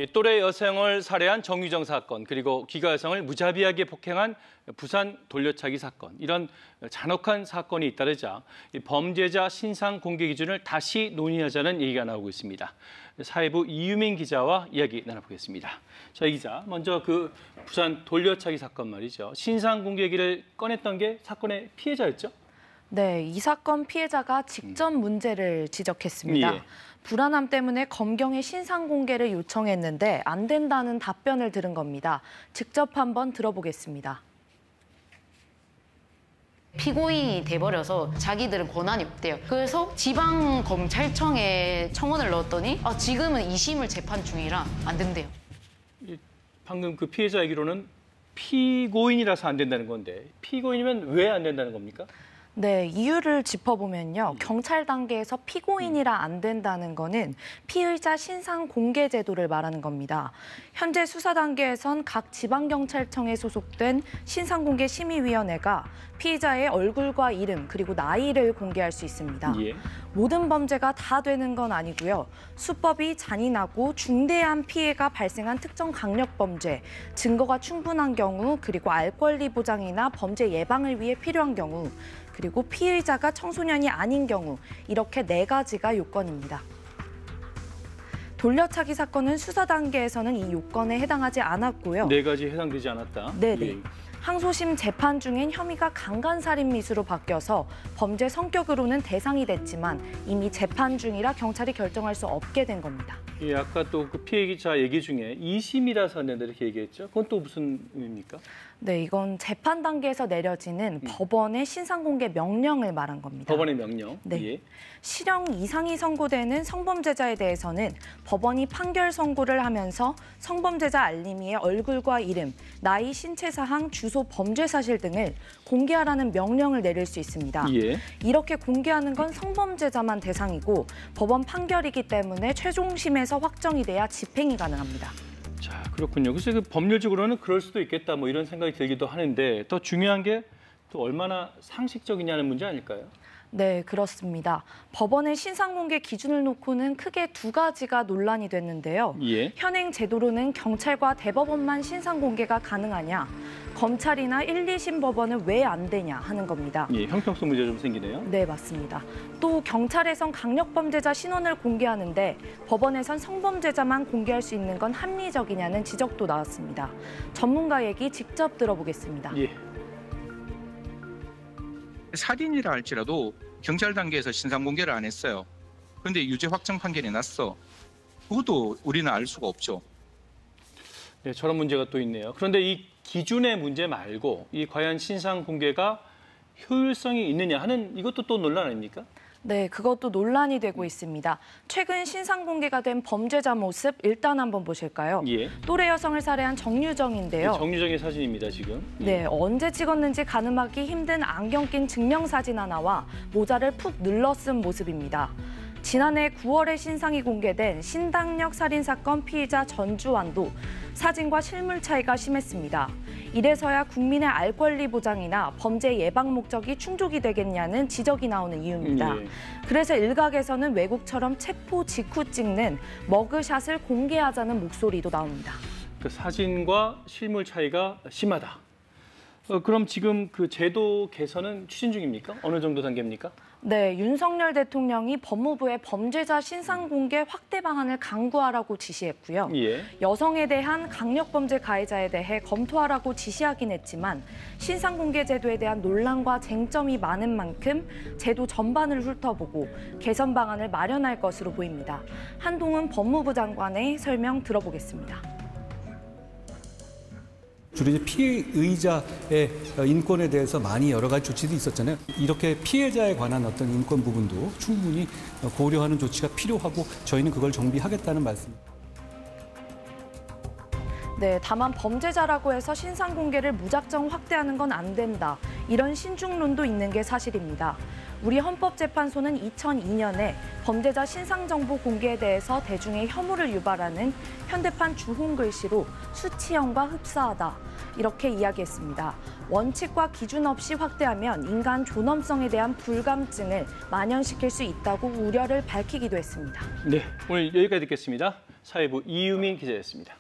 또래 여성을 살해한 정유정 사건, 그리고 기가 여성을 무자비하게 폭행한 부산 돌려차기 사건, 이런 잔혹한 사건이 잇따르자 범죄자 신상 공개 기준을 다시 논의하자는 얘기가 나오고 있습니다. 사회부 이유민 기자와 이야기 나눠보겠습니다. 자, 이 기자, 먼저 그 부산 돌려차기 사건 말이죠. 신상 공개기를 꺼냈던 게 사건의 피해자였죠? 네, 이 사건 피해자가 직접 문제를 지적했습니다. 예. 불안함 때문에 검경에 신상 공개를 요청했는데 안 된다는 답변을 들은 겁니다. 직접 한번 들어보겠습니다. 피고인이 돼버려서 자기들은 권한이 없대요. 그래서 지방검찰청에 청원을 넣었더니 지금은 2심을 재판 중이라 안 된대요. 방금 그 피해자 얘기로는 피고인이라서 안 된다는 건데, 피고인이면 왜 안 된다는 겁니까? 네, 이유를 짚어보면요. 경찰 단계에서 피고인이라 안 된다는 거는 피의자 신상 공개 제도를 말하는 겁니다. 현재 수사 단계에선 각 지방경찰청에 소속된 신상공개 심의위원회가 피의자의 얼굴과 이름 그리고 나이를 공개할 수 있습니다. 예. 모든 범죄가 다 되는 건 아니고요. 수법이 잔인하고 중대한 피해가 발생한 특정 강력범죄, 증거가 충분한 경우, 그리고 알 권리 보장이나 범죄 예방을 위해 필요한 경우, 그리고 피의자가 청소년이 아닌 경우, 이렇게 4가지가 요건입니다. 돌려차기 사건은 수사 단계에서는 이 요건에 해당하지 않았고요. 4가지 해당되지 않았다. 네네. 예. 항소심 재판 중엔 혐의가 강간살인미수로 바뀌어서 범죄 성격으로는 대상이 됐지만 이미 재판 중이라 경찰이 결정할 수 없게 된 겁니다. 예, 아까 또 그 피해자 얘기 중에 2심이라서 안 된다 이렇게 얘기했죠. 그건 또 무슨 의미입니까? 네, 이건 재판 단계에서 내려지는 법원의 신상공개 명령을 말한 겁니다. 법원의 명령. 네. 예. 실형 이상이 선고되는 성범죄자에 대해서는 법원이 판결 선고를 하면서 성범죄자 알림이의 얼굴과 이름, 나이, 신체 사항, 주소, 범죄 사실 등을 공개하라는 명령을 내릴 수 있습니다. 예. 이렇게 공개하는 건 성범죄자만 대상이고 법원 판결이기 때문에 최종심에서 확정이 돼야 집행이 가능합니다. 자, 그렇군요. 그래서 그 법률적으로는 그럴 수도 있겠다 뭐 이런 생각이 들기도 하는데 더 중요한 게 또 얼마나 상식적이냐는 문제 아닐까요? 네, 그렇습니다. 법원의 신상공개 기준을 놓고는 크게 2가지가 논란이 됐는데요. 예. 현행 제도로는 경찰과 대법원만 신상공개가 가능하냐, 검찰이나 1, 2심 법원은 왜 안 되냐 하는 겁니다. 예, 형평성 문제 좀 생기네요. 네, 맞습니다. 또 경찰에선 강력범죄자 신원을 공개하는데 법원에선 성범죄자만 공개할 수 있는 건 합리적이냐는 지적도 나왔습니다. 전문가 얘기 직접 들어보겠습니다. 예. 살인이라 할지라도 경찰 단계에서 신상 공개를 안 했어요. 그런데 유죄 확정 판결이 났어. 그것도 우리는 알 수가 없죠. 네, 저런 문제가 또 있네요. 그런데 이 기준의 문제 말고 이 과연 신상 공개가 효율성이 있느냐 하는 이것도 또 논란 아닙니까? 네, 그것도 논란이 되고 있습니다. 최근 신상 공개가 된 범죄자 모습 일단 한번 보실까요? 예. 또래 여성을 살해한 정유정인데요. 정유정의 사진입니다, 지금. 예. 네, 언제 찍었는지 가늠하기 힘든 안경 낀 증명사진 하나와 모자를 푹 눌러 쓴 모습입니다. 지난해 9월에 신상이 공개된 신당역 살인사건 피의자 전주환도 사진과 실물 차이가 심했습니다. 이래서야 국민의 알 권리 보장이나 범죄 예방 목적이 충족이 되겠냐는 지적이 나오는 이유입니다. 예. 그래서 일각에서는 외국처럼 체포 직후 찍는 머그샷을 공개하자는 목소리도 나옵니다. 그 사진과 실물 차이가 심하다. 그럼 지금 그 제도 개선은 추진 중입니까? 어느 정도 단계입니까? 네, 윤석열 대통령이 법무부에 범죄자 신상 공개 확대 방안을 강구하라고 지시했고요. 예. 여성에 대한 강력범죄 가해자에 대해 검토하라고 지시하긴 했지만 신상 공개 제도에 대한 논란과 쟁점이 많은 만큼 제도 전반을 훑어보고 개선 방안을 마련할 것으로 보입니다. 한동훈 법무부 장관의 설명 들어보겠습니다. 주로 이제 피의자의 인권에 대해서 많이 여러 가지 조치도 있었잖아요. 이렇게 피해자에 관한 어떤 인권 부분도 충분히 고려하는 조치가 필요하고 저희는 그걸 정비하겠다는 말씀입니다. 네, 다만 범죄자라고 해서 신상 공개를 무작정 확대하는 건 안 된다. 이런 신중론도 있는 게 사실입니다. 우리 헌법재판소는 2002년에 범죄자 신상정보 공개에 대해서 대중의 혐오를 유발하는 현대판 주홍 글씨로 수치형과 흡사하다. 이렇게 이야기했습니다. 원칙과 기준 없이 확대하면 인간 존엄성에 대한 불감증을 만연시킬 수 있다고 우려를 밝히기도 했습니다. 네, 오늘 여기까지 듣겠습니다. 사회부 이유민 기자였습니다.